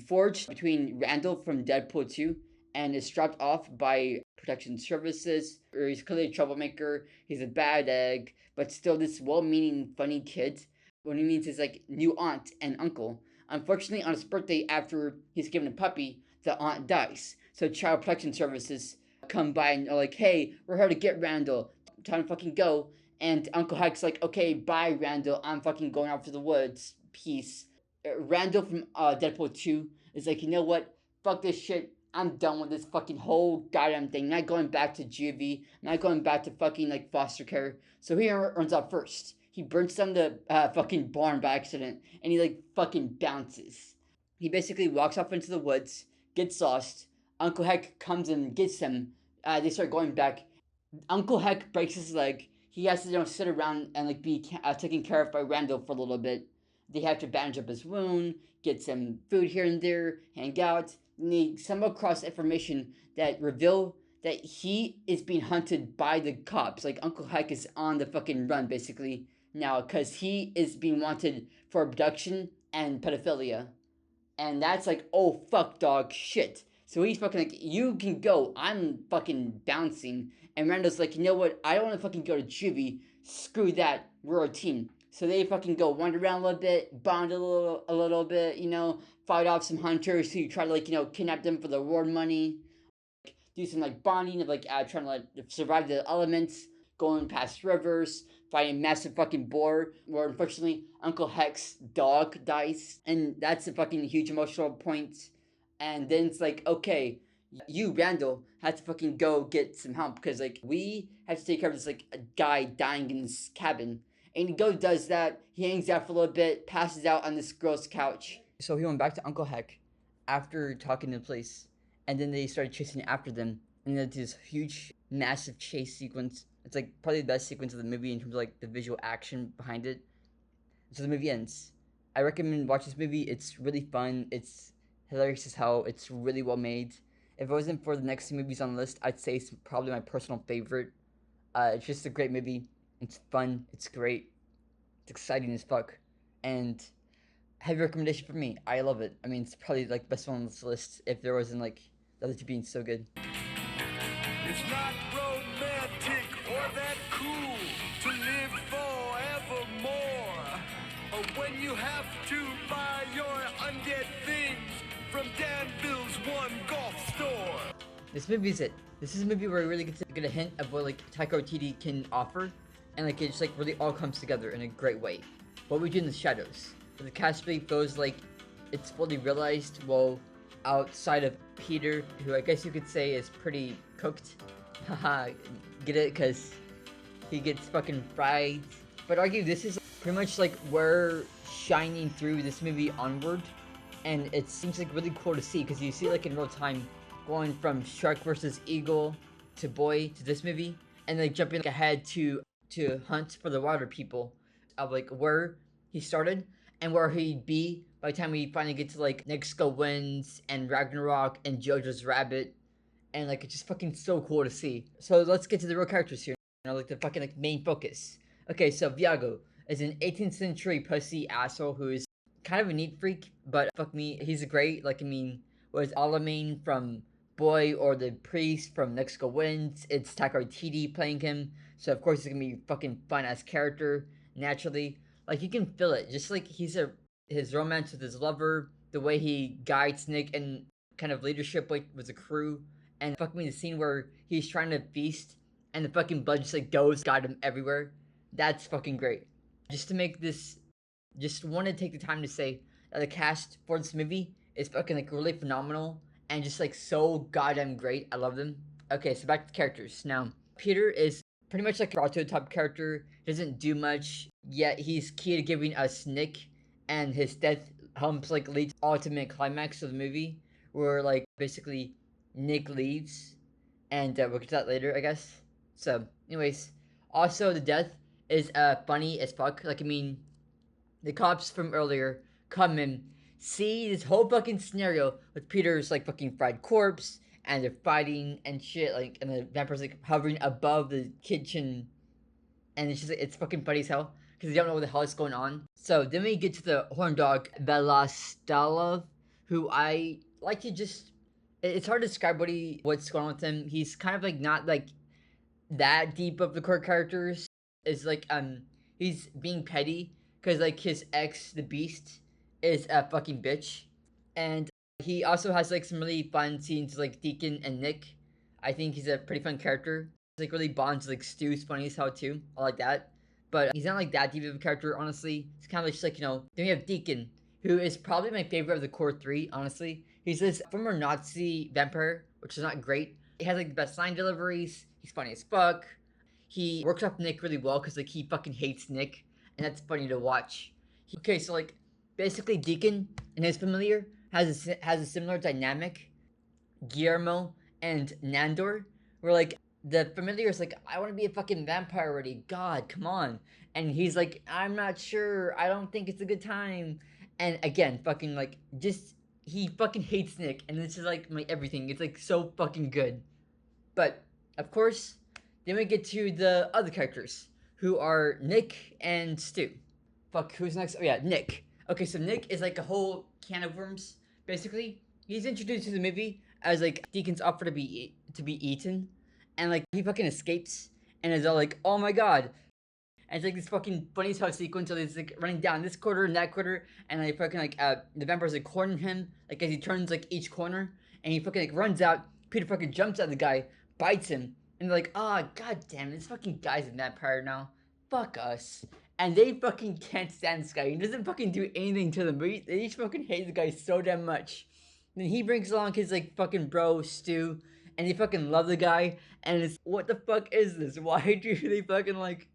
Forged between Randall from Deadpool 2 and is dropped off by protection services, or he's clearly a troublemaker, he's a bad egg, but still this well-meaning, funny kid. What he means is like new aunt and uncle. Unfortunately, on his birthday, after he's given a puppy, the aunt dies. So child protection services come by and are like, hey, we're here to get Randall. Time to fucking go. And Uncle Heck's like, okay, bye, Randall. I'm fucking going out to the woods. Peace. Randall from Deadpool 2 is like, you know what? Fuck this shit. I'm done with this fucking whole goddamn thing. Not going back to juvie. Not going back to fucking, like, foster care. So he runs out first. He burns down the fucking barn by accident. And he, like, fucking bounces. He basically walks off into the woods. Gets lost. Uncle Heck comes and gets him. They start going back. Uncle Heck breaks his leg. He has to, sit around and, like, be taken care of by Randall for a little bit. They have to bandage up his wound. Get some food here and there. Hang out. And they stumble across information that reveal that he is being hunted by the cops. Like, Uncle Heck is on the fucking run, basically, now, because he is being wanted for abduction and pedophilia. And that's like, oh, fuck, dog, shit. So he's fucking like, you can go, I'm fucking bouncing. And Randall's like, you know what, I don't want to fucking go to juvie. Screw that, we're a team. So they fucking go wander around a little bit, bond a little bit, fight off some hunters who try to, like, kidnap them for the reward money. Do some, like, bonding of, like, trying to, like, survive the elements, going past rivers, fighting a massive fucking boar, where unfortunately Uncle Heck's dog dies. And that's a fucking huge emotional point. And then it's like, okay, you, Randall, have to fucking go get some help, because, like, we have to take care of this, like, a guy dying in this cabin. And he goes, does that, he hangs out for a little bit, passes out on this girl's couch. So he went back to Uncle Heck after talking to the police, and then they started chasing after them, and then this huge, massive chase sequence. It's like probably the best sequence of the movie in terms of like the visual action behind it. So the movie ends. I recommend watch this movie. It's really fun. It's hilarious as hell. It's really well made. If it wasn't for the next 2 movies on the list, I'd say it's probably my personal favorite. It's just a great movie. It's fun. It's great. It's exciting as fuck. And heavy recommendation for me. I love it. I mean, it's probably like the best one on this list if there wasn't like the other 2 being so good. It's not romantic or that cool to live forevermore. Or when you have to buy your undead things from Danville's one golf store. This movie's it. This is a movie where I really get a hint of what like Taika Waiti can offer, and like it just like really all comes together in a great way. What we do in the shadows, where the cast really feels like it's fully realized, while outside of Peter, who I guess you could say is pretty cooked. Haha, get it? Cause he gets fucking fried. But argue this is pretty much like we're shining through this movie onward, and it seems like really cool to see because you see like in real time going from Shark versus Eagle to Boy to this movie, and like jumping like, ahead to Hunt for the Water People, of like where he started and where he'd be by the time we finally get to like Next Go Wins and Ragnarok and Jojo's Rabbit, and like it's just fucking so cool to see. So let's get to the real characters here. Like the fucking like main focus. Okay, so Viago is an 18th century pussy asshole who is kind of a neat freak, but fuck me, he's a great, like I mean, was Alamein from Boy or the priest from Next Go Wins. It's Taika Waititi playing him, so of course he's gonna be a fucking fun ass character naturally. Like you can feel it, just like his romance with his lover, the way he guides Nick and kind of leadership with the crew, and fuck me, the scene where he's trying to feast and the fucking blood just like goes got him everywhere. That's fucking great. Just to make this, just want to take the time to say that the cast for this movie is fucking like really phenomenal and just like so goddamn great. I love them. Okay, so back to the characters. Now, Peter is pretty much like a prototype character, doesn't do much, yet he's key to giving us Nick, and his death helps like lead to the ultimate climax of the movie, where like basically Nick leaves, and we'll get to that later, I guess. So, anyways, also the death is funny as fuck. Like I mean, the cops from earlier come in, see this whole fucking scenario with Peter's like fucking fried corpse, and they're fighting and shit, like, and the vampire's like hovering above the kitchen, and it's just like, it's fucking funny as hell because they don't know what the hell is going on. So then we get to the horn dog Velastalov, who I like to just, it's hard to describe what's going on with him. He's kind of like not like that deep of the core characters. It's like he's being petty because like his ex, the Beast, is a fucking bitch, and he also has like some really fun scenes like Deacon and Nick. I think he's a pretty fun character. He's like really bonds like Stu's funny as hell too. I like that, but he's not like that deep of a character honestly. It's kind of just like, you know. Then we have Deacon, who is probably my favorite of the core three. Honestly, he's this former Nazi vampire, which is not great. He has like the best line deliveries. He's funny as fuck. He works off Nick really well because like he fucking hates Nick, and that's funny to watch. Okay, so like basically Deacon and his familiar has a similar dynamic. Guillermo and Nandor, where like the familiar is like, I want to be a fucking vampire already. God, come on. And he's like, I'm not sure. I don't think it's a good time. And again, fucking like, just he fucking hates Nick, and this is like my everything. It's like so fucking good. But of course, then we get to the other characters, who are Nick and Stu. Fuck, who's next? Oh yeah, Nick. Okay, so Nick is like a whole can of worms. Basically, he's introduced to the movie as like Deacon's offer to be eaten, and like he fucking escapes and is all like, oh my god. And it's like this fucking funny as hell sequence. So he's like running down this quarter and that quarter, and like fucking like the vampires like cornering him like as he turns like each corner, and he fucking like runs out. Peter fucking jumps at the guy, bites him, and they're like, oh god damn it, this fucking guy's a vampire now. Fuck us. And they fucking can't stand this guy. He doesn't fucking do anything to them, but they just fucking hate the guy so damn much. Then he brings along his like fucking bro Stu, and they fucking love the guy. And it's, what the fuck is this? Why do they fucking like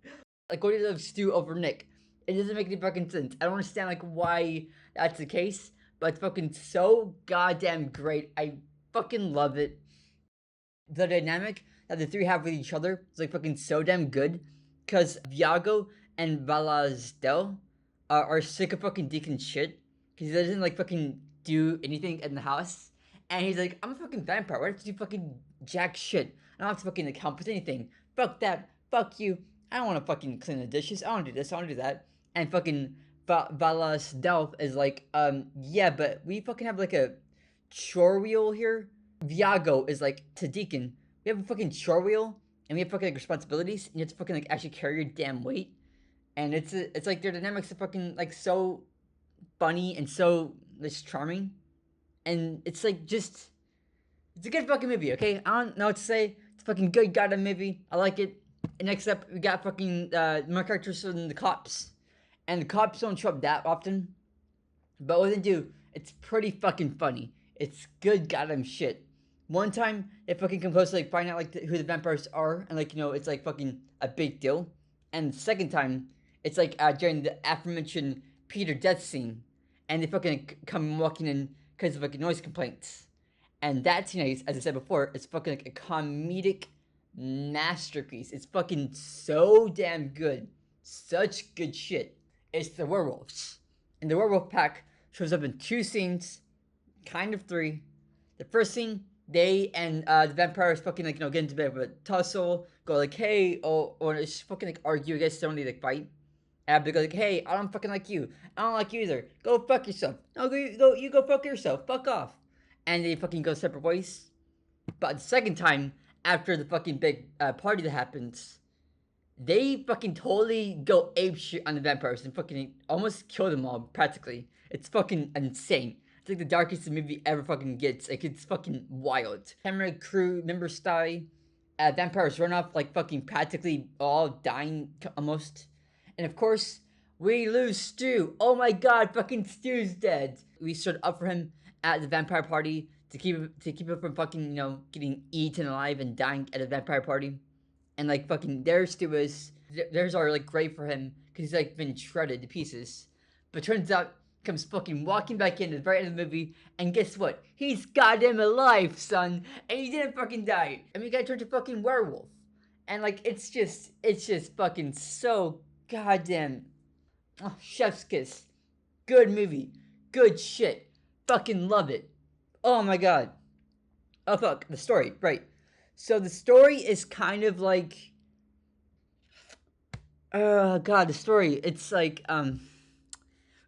what do you love Stu over Nick? It doesn't make any fucking sense. I don't understand like why that's the case, but it's fucking so goddamn great. I fucking love it. The dynamic that the three have with each other is like fucking so damn good, because Viago and Valasdel are sick of fucking Deacon shit, because he doesn't like fucking do anything in the house, and he's like, I'm a fucking vampire, why don't you do fucking jack shit? I don't have to fucking like help with anything. Fuck that, fuck you, I don't want to fucking clean the dishes, I don't do this, I don't do that. And fucking Valasdel is like, yeah, but we fucking have like a chore wheel here. Viago is like to Deacon, we have a fucking chore wheel, and we have fucking like responsibilities, and you have to fucking like actually carry your damn weight. And it's like their dynamics are fucking like so funny and so just charming. And it's like just it's a good fucking movie, okay? I don't know what to say. It's a fucking good goddamn movie. I like it. And next up we got fucking more characters from the cops. And the cops don't show up that often. But when they do, it's pretty fucking funny. It's good goddamn shit. One time, they fucking come close to like find out like who the vampires are, and like it's like fucking a big deal. And the second time, it's like during the aforementioned Peter death scene, and they fucking come walking in because of like noise complaints. And that scene, as I said before, is fucking like a comedic masterpiece. It's fucking so damn good, such good shit. It's the werewolves, and the werewolf pack shows up in 2 scenes, kind of 3. The first scene, they and the vampires fucking like get into a bit of a tussle, go like hey, or just fucking like argue against somebody, like fight. And they go like, hey, I don't fucking like you. I don't like you either. Go fuck yourself. No, you go fuck yourself. Fuck off. And they fucking go separate ways. But the second time, after the fucking big party that happens, they fucking totally go apeshit on the vampires and fucking almost kill them all, practically. It's fucking insane. It's like the darkest the movie ever fucking gets. Like, it's fucking wild. Camera crew members die. Vampires run off, like, fucking practically all dying, almost. And of course, we lose Stu. Oh my god, fucking Stu's dead. We stood up for him at the vampire party to keep him from fucking, getting eaten alive and dying at a vampire party. And like fucking there's Stu is. There's our like grave for him because he's like been shredded to pieces. But turns out comes fucking walking back in at the very end of the movie, and guess what? He's goddamn alive, son, and he didn't fucking die. I mean, he got turned to fucking werewolf, and like it's just fucking so goddamn chef's kiss. Good movie, good shit, fucking love it. Oh my god. Oh fuck, the story, right? So the story is kind of like, oh god, the story. It's like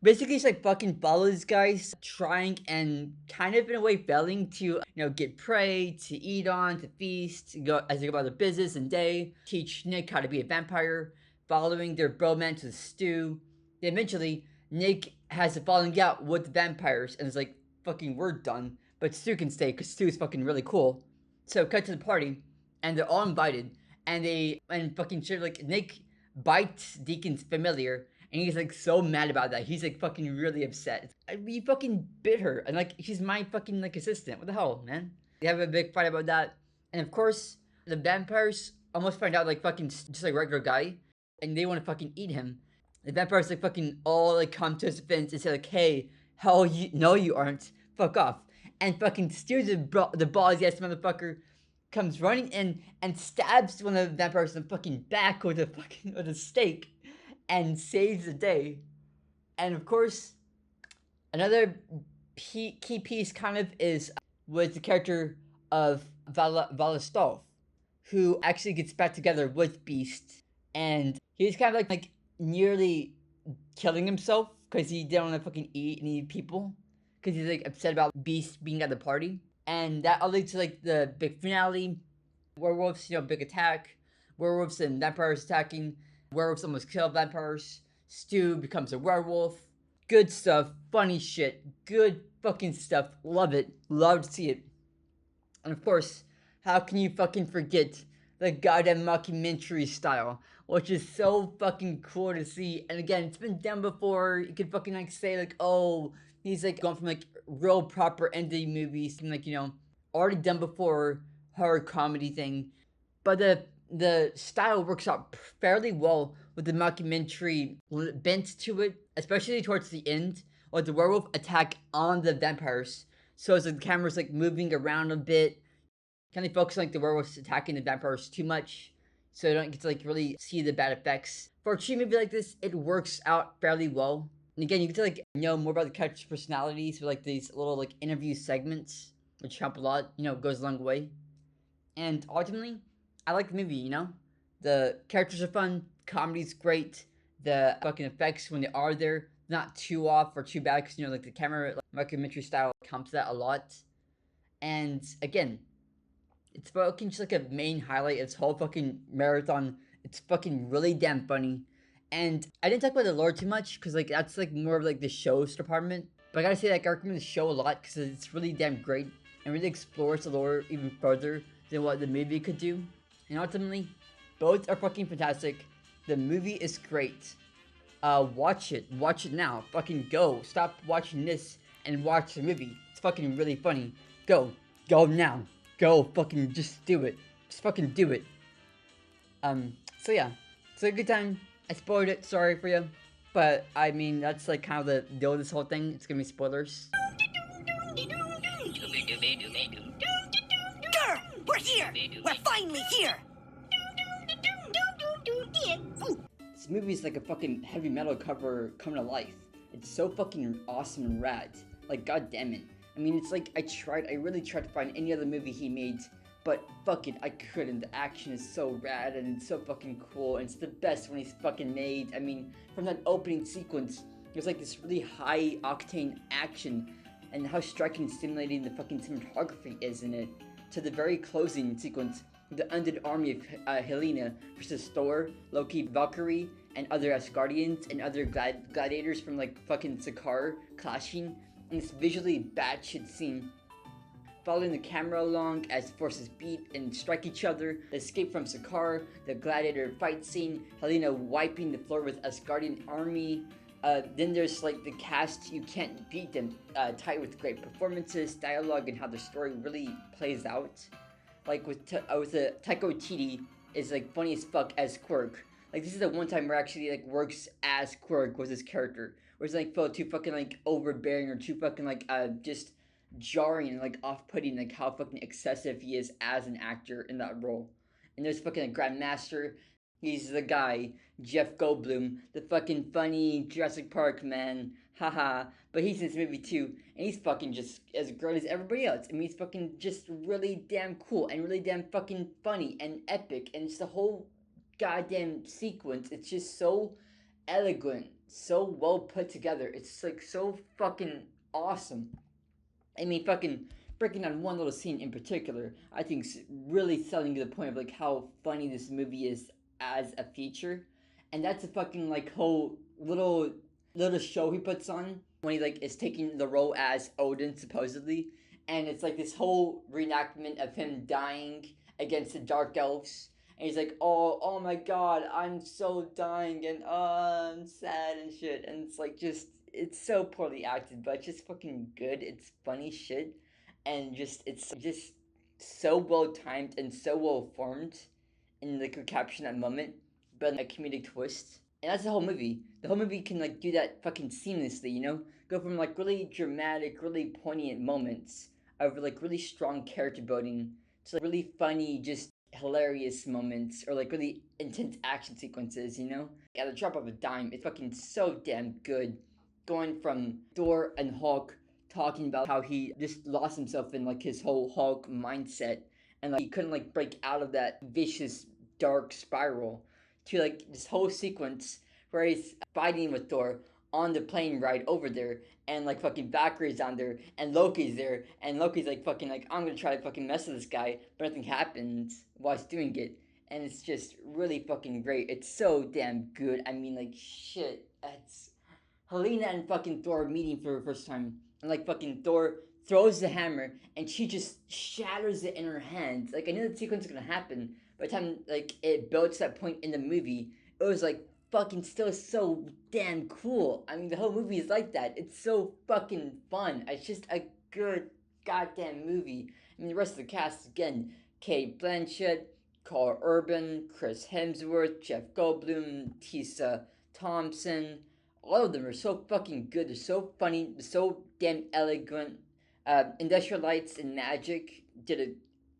basically it's like fucking follows guys trying and kind of in a way failing to get prey to eat on, to feast, to go as they go about their business and day, teach Nick how to be a vampire, following their bromance with Stu. Then eventually Nick has a falling out with the vampires and is like, fucking we're done, but Stu can stay because Stu is fucking really cool. So cut to the party, and they're all invited, and fucking sure like Nick bites Deacon's familiar, and he's like so mad about that. He's like fucking really upset. You fucking bit her, and like she's my fucking like assistant. What the hell, man? They have a big fight about that, and of course the vampires almost find out like fucking just like regular guy, and they want to fucking eat him. The vampires like fucking all like come to his defense and say like, hey, hell no you aren't. Fuck off. And fucking steers the balls ass motherfucker comes running in and stabs one of the vampires in the fucking back with a stake and saves the day. And of course, another key piece kind of is with the character of Valistov, who actually gets back together with Beast, and he's kind of like nearly killing himself because he didn't want to fucking eat any people. Because he's like upset about Beast being at the party. And that all leads to like the big finale. Werewolves, big attack. Werewolves and vampires attacking. Werewolves almost kill vampires. Stu becomes a werewolf. Good stuff. Funny shit. Good fucking stuff. Love it. Love to see it. And of course, how can you fucking forget the goddamn mockumentary style? Which is so fucking cool to see. And again, it's been done before. You could fucking like say like, oh, he's like gone from like real proper indie movies and like already done before horror comedy thing, but the style works out fairly well with the mockumentary bent to it, especially towards the end with the werewolf attack on the vampires. So it's like the camera's like moving around a bit, kind of focus on like the werewolves attacking the vampires too much, so you don't get to like really see the bad effects. For a cheap movie like this, it works out fairly well. And again, you get to like know more about the characters' personalities with like these little like interview segments, which help a lot, goes a long way. And ultimately, I like the movie, The characters are fun, comedy's great, the fucking effects when they are there, not too off or too bad, because like the camera like, documentary style comes to that a lot. And again, It's fucking just like a main highlight of this whole fucking marathon. It's fucking really damn funny. And I didn't talk about the lore too much because like that's like more of like the show's department. But I gotta say, like, I recommend the show a lot because it's really damn great and really explores the lore even further than what the movie could do. And ultimately, both are fucking fantastic. The movie is great. Watch it. Watch it now. Fucking go. Stop watching this and watch the movie. It's fucking really funny. Go. Go now. Go. Fucking just do it. Just fucking do it. So yeah. It's a good time. I spoiled it. Sorry for you. But, I mean, that's like kind of the deal of this whole thing. It's gonna be spoilers. Grr, we're here! We're finally here! This movie is like a fucking heavy metal cover coming to life. It's so fucking awesome and rad. Like, god damn it. I mean, it's like, I really tried to find any other movie he made, but fuck it, I couldn't. The action is so rad and it's so fucking cool, and it's the best when he's fucking made. I mean, from that opening sequence, there's like this really high octane action, and how striking and stimulating the fucking cinematography is in it, to the very closing sequence, the undead army of Helena versus Thor, Loki, Valkyrie, and other Asgardians and other gladiators from like fucking Sakaar clashing in this visually batshit scene. Following the camera along as forces beat and strike each other, the escape from Sakaar, the gladiator fight scene, Helena wiping the floor with Asgardian army. Then there's like the cast, you can't beat them, tied with great performances, dialogue, and how the story really plays out. Like with Taiki Waiti is like funny as fuck as Quirk. Like this is the one time where actually like works as Quirk was his character. Where it's like felt too fucking like overbearing or too fucking like just jarring and like off-putting, like how fucking excessive he is as an actor in that role. And there's fucking like Grandmaster. He's the guy, Jeff Goldblum, the fucking funny Jurassic Park man, haha. But he's in this movie too, and he's fucking just as great as everybody else. I mean, he's fucking just really damn cool and really damn fucking funny and epic, and it's the whole goddamn sequence. It's just so elegant, so well put together. It's like so fucking awesome. I mean, fucking breaking down one little scene in particular, I think is really selling to the point of like how funny this movie is as a feature, and that's a fucking like whole little show he puts on when he like is taking the role as Odin supposedly, and it's like this whole reenactment of him dying against the dark elves, and he's like, oh my god, I'm so dying, and I'm sad and shit, and it's like just it's so poorly acted, but it's just fucking good. It's funny shit, and it's just so well timed and so well formed in like capturing that moment, but a comedic twist. And that's the whole movie. The whole movie can like do that fucking seamlessly, you know? Go from like really dramatic, really poignant moments of like really strong character building to like really funny, just hilarious moments or like really intense action sequences, you know? At the drop of a dime, it's fucking so damn good. Going from Thor and Hulk talking about how he just lost himself in like his whole Hulk mindset and like he couldn't like break out of that vicious dark spiral, to like this whole sequence where he's fighting with Thor on the plane ride over there, and like fucking Valkyrie's on there and Loki's there, and Loki's like fucking like, I'm gonna try to fucking mess with this guy, but nothing happens while he's doing it, and it's just really fucking great. It's so damn good. I mean, like, shit, it's Helena and fucking Thor meeting for the first time, and like fucking Thor throws the hammer and she just shatters it in her hand. Like, I knew the sequence was gonna happen. By the time like it built to that point in the movie, it was like fucking still so damn cool. I mean, the whole movie is like that. It's so fucking fun. It's just a good goddamn movie. I mean, the rest of the cast again: Kate Blanchett, Carl Urban, Chris Hemsworth, Jeff Goldblum, Tessa Thompson. All of them are so fucking good. They're so funny. They're so damn elegant. Industrial Lights and Magic did an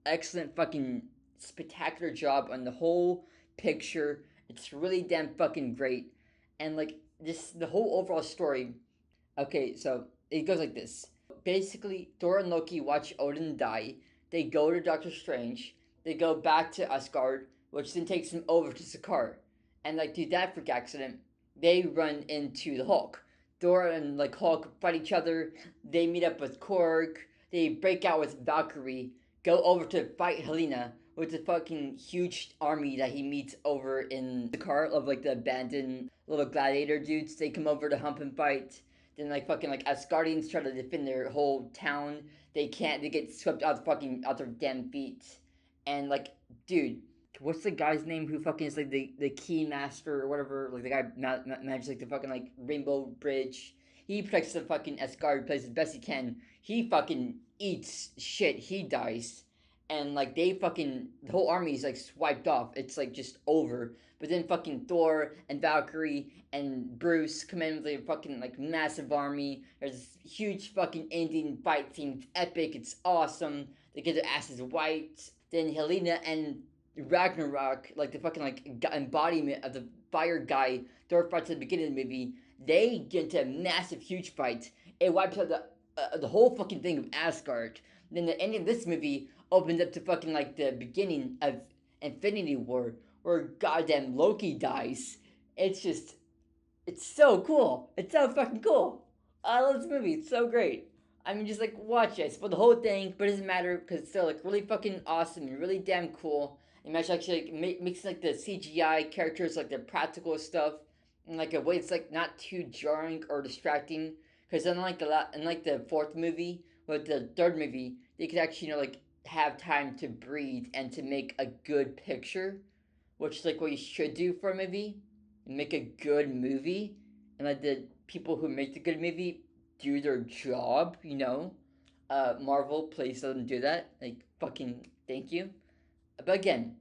excellent fucking spectacular job on the whole picture. It's really damn fucking great. And like this, the whole overall story. Okay, so it goes like this. Basically, Thor and Loki watch Odin die. They go to Doctor Strange. They go back to Asgard, which then takes them over to Sakaar. And like through that freak accident, they run into the Hulk. Thor and like Hulk fight each other. They meet up with Korg. They break out with Valkyrie, go over to fight Helena with the fucking huge army that he meets over in the car of like the abandoned little gladiator dudes. They come over to hump and fight. Then like fucking like Asgardians try to defend their whole town. They can't. They get swept out their damn feet. And like, dude, what's the guy's name who fucking is like the key master or whatever? Like the guy manages like the fucking like Rainbow Bridge. He protects the fucking Asgard, plays as best he can. He fucking eats shit. He dies. And like they fucking the whole army is like swiped off. It's like just over. But then fucking Thor and Valkyrie and Bruce come in with a fucking like massive army. There's this huge fucking ending fight scene. It's epic. It's awesome. They get their asses wiped. Then Helena and Ragnarok, like the fucking like embodiment of the fire guy Thor fights at the beginning of the movie, they get into a massive, huge fight. It wipes out the whole fucking thing of Asgard. Then the ending of this movie opens up to fucking like the beginning of Infinity War, where goddamn Loki dies. It's just, it's so cool. It's so fucking cool. I love this movie. It's so great. I mean, just like watch it for the whole thing, but it doesn't matter because it's still like really fucking awesome and really damn cool. And actually like mix like the CGI characters, like the practical stuff, in like a way it's like not too jarring or distracting. Because unlike the fourth movie, with the third movie, they could actually like have time to breathe and to make a good picture, which is like what you should do for a movie, and make a good movie, and like the people who make the good movie do their job, you know. Marvel, please let them do that. Like, fucking thank you. But again,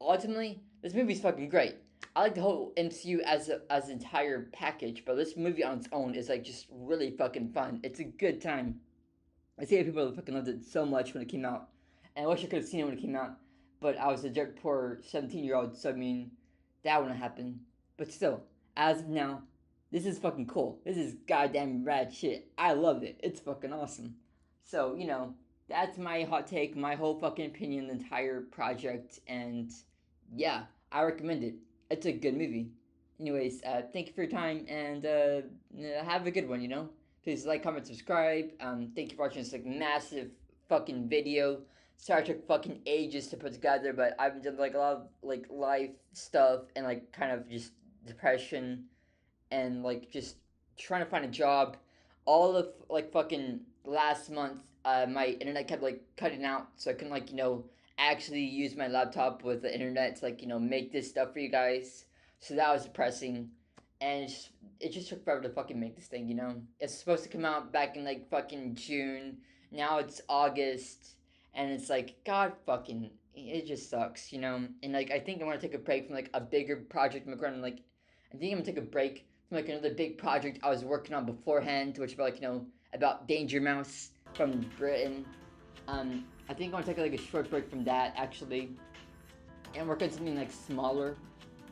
ultimately, this movie's fucking great. I like the whole MCU as an entire package, but this movie on its own is like just really fucking fun. It's a good time. I see that people fucking loved it so much when it came out, and I wish I could have seen it when it came out, but I was a dirt poor 17-year-old, so I mean, that wouldn't happen. But still, as of now, this is fucking cool. This is goddamn rad shit. I love it. It's fucking awesome. So, you know, that's my hot take, my whole fucking opinion, the entire project, and yeah, I recommend it. It's a good movie. Anyways, thank you for your time, and have a good one, you know? Please like, comment, subscribe. Thank you for watching this like massive fucking video. Sorry it took fucking ages to put together, but I've done like a lot of like life stuff and like kind of just depression and like just trying to find a job. All of like fucking last month, my internet kept like cutting out, so I couldn't like, you know, actually use my laptop with the internet to like, you know, make this stuff for you guys. So that was depressing, and it just took forever to fucking make this thing, you know. It's supposed to come out back in like fucking June. Now it's August, and it's like, god fucking, it just sucks, you know. And like I think I want to take a break from like a bigger project. I think I'm gonna take a break from like another big project I was working on beforehand, which about like, you know, about Danger Mouse from Britain. I think I want to take like a short break from that actually, and work on something like smaller.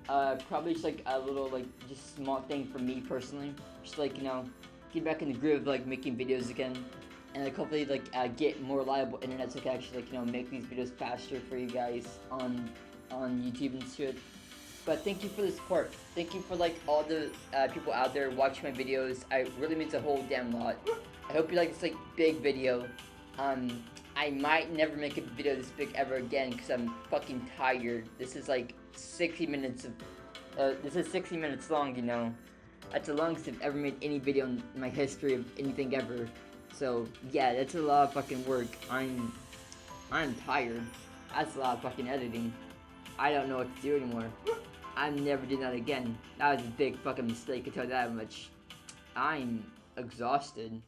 Probably just like a little like just small thing for me personally, just like, you know, get back in the groove of like making videos again, and like hopefully like get more reliable internet so I can actually like, you know, make these videos faster for you guys on YouTube and shit. But thank you for the support. Thank you for like all the people out there watching my videos. It really means a whole damn lot. I hope you like this like big video. I might never make a video this big ever again because I'm fucking tired. This is like 60 minutes of, this is 60 minutes long, you know. That's the longest I've ever made any video in my history of anything ever. So yeah, that's a lot of fucking work. I'm tired. That's a lot of fucking editing. I don't know what to do anymore. I'm never doing that again. That was a big fucking mistake, I tell you that much. I'm exhausted.